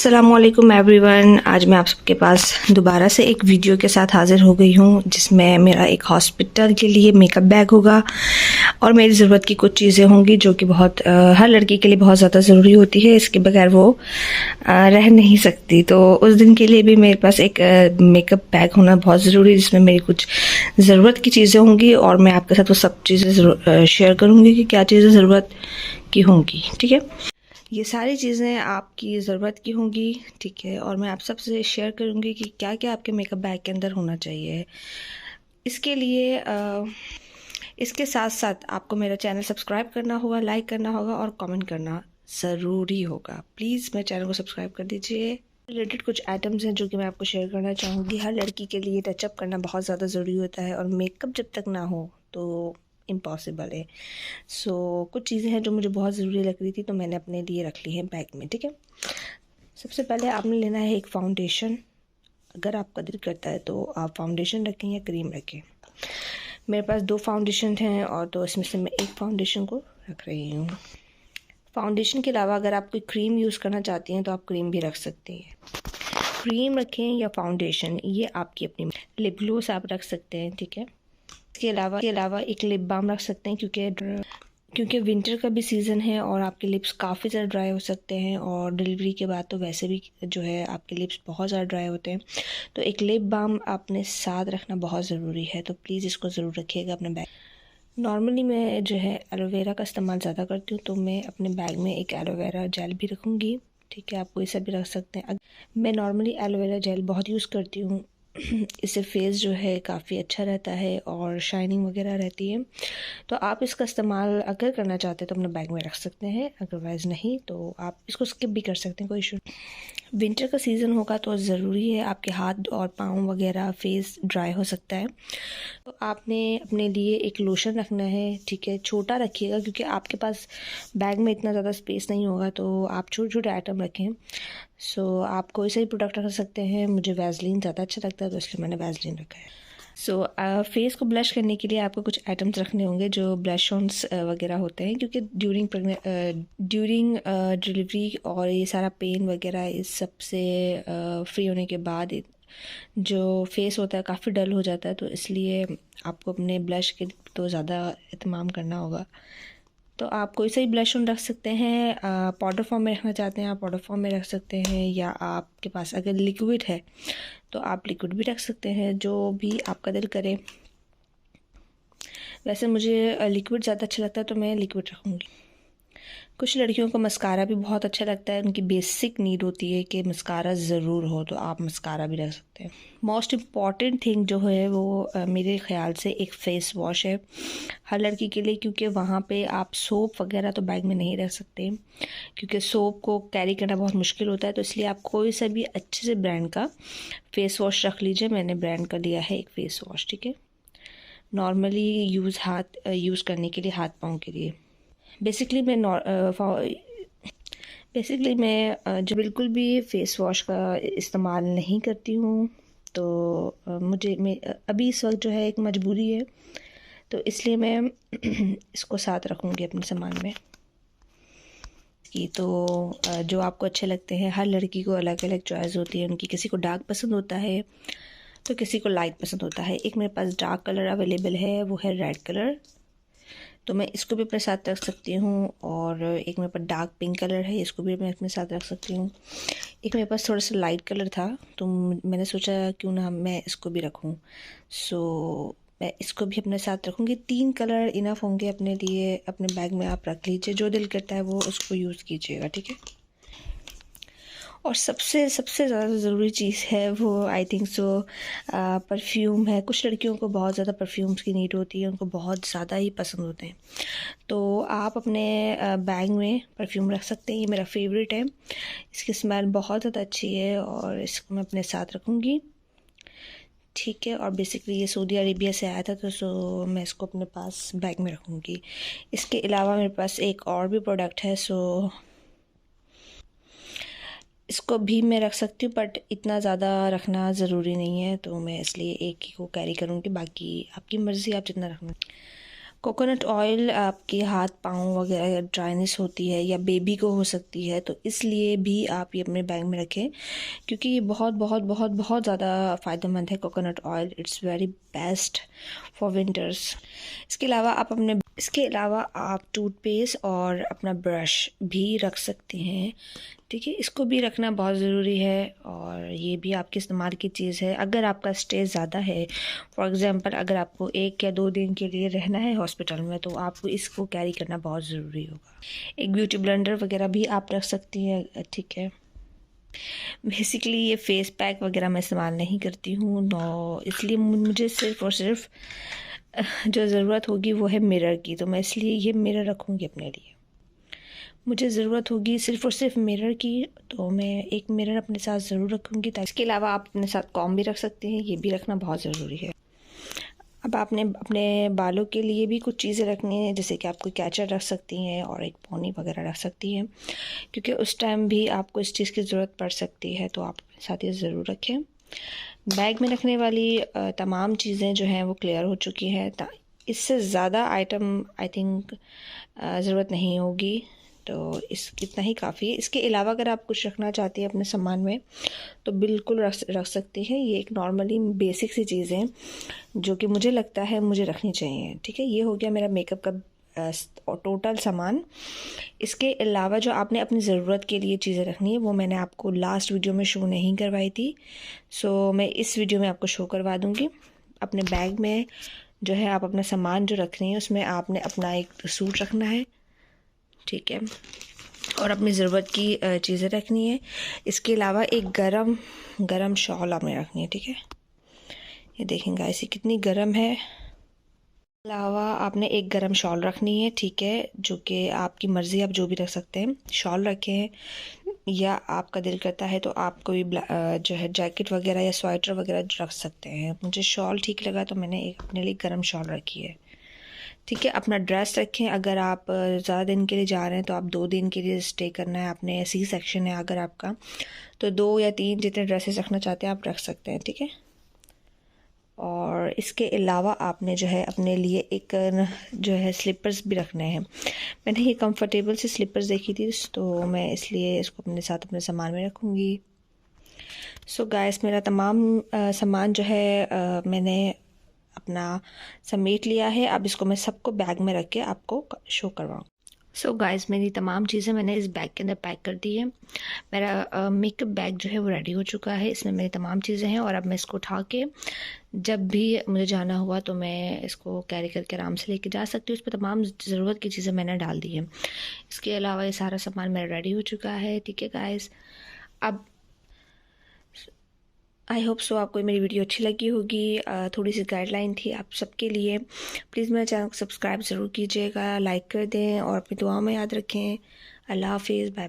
अस्सलामुअलैकुम एवरीवन। आज मैं आप सबके पास दोबारा से एक वीडियो के साथ हाज़िर हो गई हूँ जिसमें मेरा एक हॉस्पिटल के लिए मेकअप बैग होगा और मेरी ज़रूरत की कुछ चीज़ें होंगी जो कि बहुत हर लड़की के लिए बहुत ज़्यादा ज़रूरी होती है। इसके बगैर वो रह नहीं सकती। तो उस दिन के लिए भी मेरे पास एक मेकअप बैग होना बहुत ज़रूरी है जिसमें मेरी कुछ ज़रूरत की चीज़ें होंगी और मैं आपके साथ वो सब चीज़ें शेयर करूँगी कि क्या चीज़ें ज़रूरत की होंगी। ठीक है, ये सारी चीज़ें आपकी ज़रूरत की होंगी। ठीक है, और मैं आप सबसे शेयर करूँगी कि क्या क्या आपके मेकअप बैग के अंदर होना चाहिए। इसके लिए इसके साथ साथ आपको मेरा चैनल सब्सक्राइब करना होगा, लाइक करना होगा और कमेंट करना ज़रूरी होगा। प्लीज़ मेरे चैनल को सब्सक्राइब कर दीजिए। रिलेटेड कुछ आइटम्स हैं जो कि मैं आपको शेयर करना चाहूँगी। हर लड़की के लिए टचअप करना बहुत ज़्यादा ज़रूरी होता है और मेकअप जब तक ना हो तो इम्पॉसिबल है। कुछ चीज़ें हैं जो मुझे बहुत ज़रूरी लग रही थी तो मैंने अपने लिए रख ली हैं बैग में। ठीक है, सबसे पहले आपने लेना है एक फाउंडेशन। अगर आपका दिल करता है तो आप फाउंडेशन रखें या क्रीम रखें। मेरे पास 2 फाउंडेशन हैं और तो इसमें से मैं एक फाउंडेशन को रख रही हूँ। फाउंडेशन के अलावा अगर आप कोई क्रीम यूज़ करना चाहती हैं तो आप क्रीम भी रख सकती हैं। क्रीम रखें या फाउंडेशन, ये आपकी अपनी। लिप ग्लोस आप रख सकते हैं। ठीक है, इसके अलावा एक लिप बाम रख सकते हैं क्योंकि विंटर का भी सीज़न है और आपके लिप्स काफ़ी ज़्यादा ड्राई हो सकते हैं और डिलीवरी के बाद तो वैसे भी जो है आपके लिप्स बहुत ज़्यादा ड्राई होते हैं। तो एक लिप बाम आपने साथ रखना बहुत ज़रूरी है, तो प्लीज़ इसको ज़रूर रखिएगा अपने बैग। नॉर्मली मैं जो है एलोवेरा का इस्तेमाल ज़्यादा करती हूँ तो मैं अपने बैग में एक एलोवेरा जेल भी रखूँगी। ठीक है, आप कोई सा भी रख सकते हैं। मैं नॉर्मली एलोवेरा जेल बहुत यूज़ करती हूँ। इससे फेस जो है काफ़ी अच्छा रहता है और शाइनिंग वगैरह रहती है। तो आप इसका इस्तेमाल अगर करना चाहते हैं तो अपने बैग में रख सकते हैं, अदरवाइज़ नहीं तो आप इसको स्किप भी कर सकते हैं, कोई इशू। विंटर का सीज़न होगा तो ज़रूरी है, आपके हाथ और पाँव वगैरह फेस ड्राई हो सकता है। तो आपने अपने लिए एक लोशन रखना है। ठीक है, छोटा रखिएगा क्योंकि आपके पास बैग में इतना ज़्यादा स्पेस नहीं होगा, तो आप छोटे छोटे आइटम रखें। आप कोई सा भी प्रोडक्ट रख सकते हैं। मुझे वैसलीन ज़्यादा अच्छा लगता है तो इसलिए मैंने वैसलीन रखा है। फेस को ब्लश करने के लिए आपको कुछ आइटम्स रखने होंगे जो ब्लश ऑन्स वगैरह होते हैं क्योंकि ड्यूरिंग डिलीवरी और ये सारा पेन वगैरह इस सब से फ्री होने के बाद जो फेस होता है काफ़ी डल हो जाता है, तो इसलिए आपको अपने ब्लश के तो ज़्यादा इत्माम करना होगा। तो आप कोई सा ही ब्लश ऑन रख सकते हैं। पाउडर फॉर्म में रखना चाहते हैं आप पाउडर फॉर्म में रख सकते हैं, या आपके पास अगर लिक्विड है तो आप लिक्विड भी रख सकते हैं, जो भी आपका दिल करे। वैसे मुझे लिक्विड ज़्यादा अच्छा लगता है तो मैं लिक्विड रखूँगी। कुछ लड़कियों को मस्कारा भी बहुत अच्छा लगता है, उनकी बेसिक नीड होती है कि मस्कारा ज़रूर हो, तो आप मस्कारा भी रख सकते हैं। मोस्ट इम्पॉर्टेंट थिंग जो है वो मेरे ख़्याल से एक फ़ेस वॉश है हर लड़की के लिए, क्योंकि वहाँ पे आप सोप वगैरह तो बैग में नहीं रख सकते क्योंकि सोप को कैरी करना बहुत मुश्किल होता है। तो इसलिए आप कोई सा भी अच्छे से ब्रांड का फ़ेस वॉश रख लीजिए। मैंने ब्रांड का लिया है एक फ़ेस वॉश। ठीक है, नॉर्मली यूज़ करने के लिए हाथ पाँव के लिए। बेसिकली मैं जो बिल्कुल भी फ़ेस वॉश का इस्तेमाल नहीं करती हूँ, तो अभी इस वक्त जो है एक मजबूरी है, तो इसलिए मैं इसको साथ रखूँगी अपने सामान में। जो आपको अच्छे लगते हैं, हर लड़की को अलग अलग चॉइस होती है उनकी। किसी को डार्क पसंद होता है तो किसी को लाइट पसंद होता है। एक मेरे पास डार्क कलर अवेलेबल है, वो है रेड कलर, तो मैं इसको भी अपने साथ रख सकती हूँ। और एक मेरे पास डार्क पिंक कलर है, इसको भी मैं अपने साथ रख सकती हूँ। एक मेरे पास थोड़ा सा लाइट कलर था तो मैंने सोचा क्यों ना मैं इसको भी रखूँ। मैं इसको भी अपने साथ रखूँगी। 3 कलर इनफ होंगे अपने लिए। अपने बैग में आप रख लीजिए, जो दिल करता है वो उसको यूज़ कीजिएगा। ठीक है, और सबसे सबसे ज़्यादा ज़रूरी चीज़ है वो आई थिंक परफ्यूम है। कुछ लड़कियों को बहुत ज़्यादा परफ्यूम्स की नीड होती है, उनको बहुत ज़्यादा ही पसंद होते हैं, तो आप अपने बैग में परफ्यूम रख सकते हैं। ये मेरा फेवरेट है, इसकी स्मेल बहुत ज़्यादा अच्छी है और इसको मैं अपने साथ रखूँगी। ठीक है, और बेसिकली ये सऊदी अरेबिया से आया था तो मैं इसको अपने पास बैग में रखूँगी। इसके अलावा मेरे पास एक और भी प्रोडक्ट है, इसको भी मैं रख सकती हूँ, बट इतना ज़्यादा रखना ज़रूरी नहीं है, तो मैं इसलिए एक ही को कैरी करूँगी। बाकी आपकी मर्ज़ी, आप जितना रखना। कोकोनट ऑयल आपके हाथ पाँव वगैरह ड्राइनेस होती है या बेबी को हो सकती है, तो इसलिए भी आप ये अपने बैग में रखें, क्योंकि ये बहुत बहुत बहुत बहुत ज़्यादा फ़ायदेमंद है coconut oil. It's very best for winters. इसके अलावा आप टूथपेस्ट और अपना ब्रश भी रख सकते हैं, ठीक है। इसको भी रखना बहुत ज़रूरी है और ये भी आपके इस्तेमाल की चीज़ है। अगर आपका स्ट्रेस ज़्यादा है, फॉर एग्ज़ाम्पल अगर आपको 1 या 2 दिन के लिए रहना है हॉस्पिटल में, तो आपको इसको कैरी करना बहुत ज़रूरी होगा। एक ब्यूटी ब्लेंडर वगैरह भी आप रख सकती हैं, ठीक है। बेसिकली ये फेस पैक वगैरह मैं इस्तेमाल नहीं करती हूँ, तो इसलिए मुझे सिर्फ़ और सिर्फ जो ज़रूरत होगी वो है मिरर की, तो मैं इसलिए ये मिरर रखूँगी अपने लिए। मुझे ज़रूरत होगी सिर्फ़ और सिर्फ मिरर की, तो मैं एक मिरर अपने साथ ज़रूर रखूँगी। इसके अलावा आप अपने साथ कॉम्ब भी रख सकते हैं, ये भी रखना बहुत ज़रूरी है। अब आपने अपने बालों के लिए भी कुछ चीज़ें रखनी है, जैसे कि आप कोई कैचर रख सकती हैं और एक पोनी वगैरह रख सकती हैं, क्योंकि उस टाइम भी आपको इस चीज़ की ज़रूरत पड़ सकती है, तो आप अपने साथ ये ज़रूर रखें। बैग में रखने वाली तमाम चीज़ें जो हैं वो क्लियर हो चुकी हैं। इससे ज़्यादा आइटम आई थिंक ज़रूरत नहीं होगी, तो इतना ही काफ़ी है। इसके अलावा अगर आप कुछ रखना चाहती हैं अपने सामान में, तो बिल्कुल रख सकती हैं। ये एक नॉर्मली बेसिक सी चीज़ें हैं जो कि मुझे लगता है मुझे रखनी चाहिए, ठीक है। ये हो गया मेरा मेकअप का टोटल सामान। इसके अलावा जो आपने अपनी ज़रूरत के लिए चीज़ें रखनी है, वो मैंने आपको लास्ट वीडियो में शो नहीं करवाई थी, सो मैं इस वीडियो में आपको शो करवा दूँगी। अपने बैग में जो है आप अपना सामान जो रख रही हैं, उसमें आपने अपना एक सूट रखना है, ठीक है, और अपनी ज़रूरत की चीज़ें रखनी है। इसके अलावा एक गरम शॉल आपने रखनी है, ठीक है। ये देखें गाइस, ये कितनी गर्म है। अलावा आपने एक गरम शॉल रखनी है, ठीक है, जो कि आपकी मर्ज़ी, आप जो भी रख सकते हैं। शॉल रखें, या आपका दिल करता है तो आप कोई जो है जैकेट वगैरह या स्वेटर वगैरह रख सकते हैं। मुझे शॉल ठीक लगा तो मैंने एक अपने लिए गरम शॉल रखी है, ठीक है। अपना ड्रेस रखें। अगर आप ज़्यादा दिन के लिए जा रहे हैं, तो आप 2 दिन के लिए स्टे करना है, आपने सी सेक्शन है अगर आपका, तो 2 या 3 जितने ड्रेसेस रखना चाहते हैं आप रख सकते हैं, ठीक है। और इसके अलावा आपने जो है अपने लिए एक जो है स्लीपर्स भी रखने हैं। मैंने ये कंफर्टेबल से स्लीपर्स देखी थी, तो मैं इसलिए इसको अपने साथ अपने सामान में रखूँगी। सो गाइस, मेरा तमाम सामान जो है मैंने अपना समेट लिया है। अब इसको मैं सबको बैग में रख के आपको शो करवाऊँ। सो गाइस, मेरी तमाम चीज़ें मैंने इस बैग के अंदर पैक कर दी है। मेरा मेकअप बैग जो है वो रेडी हो चुका है। इसमें मेरी तमाम चीज़ें हैं और अब मैं इसको उठा के जब भी मुझे जाना हुआ तो मैं इसको कैरी करके आराम से लेके जा सकती हूँ। इस पर तमाम ज़रूरत की चीज़ें मैंने डाल दी है। इसके अलावा ये सारा सामान मेरा रेडी हो चुका है, ठीक है गाइस। अब आई होप सो आपको मेरी वीडियो अच्छी लगी होगी। थोड़ी सी गाइडलाइन थी आप सबके लिए। प्लीज़ मेरे चैनल को सब्सक्राइब ज़रूर कीजिएगा, लाइक कर दें और अपनी दुआओं में याद रखें। अल्लाह हाफिज़, बाय।